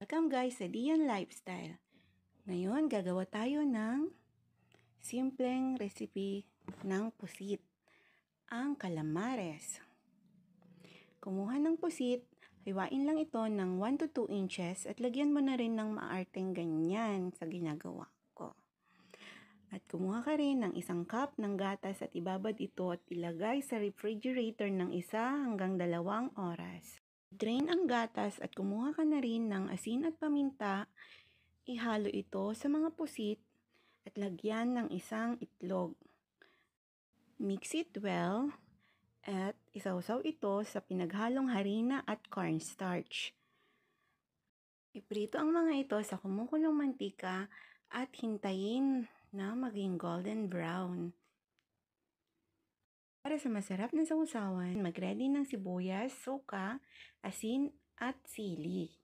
Welcome guys sa Dian Lifestyle. Ngayon, gagawa tayo ng simpleng recipe ng pusit, ang calamares. Kumuha ng pusit, hiwain lang ito ng 1 to 2 inches at lagyan mo na rin ng maarteng ganyan sa ginagawa ko. At kumuha ka rin ng 1 cup ng gatas at ibabad ito at ilagay sa refrigerator ng 1 hanggang 2 oras. Drain ang gatas at kumuha ka na rin ng asin at paminta. Ihalo ito sa mga pusit at lagyan ng 1 itlog. Mix it well at isawsaw ito sa pinaghalong harina at cornstarch. Iprito ang mga ito sa kumukulong mantika at hintayin na maging golden brown. Para sa masarap na sausawan, mag-ready ng sibuyas, suka, asin at sili.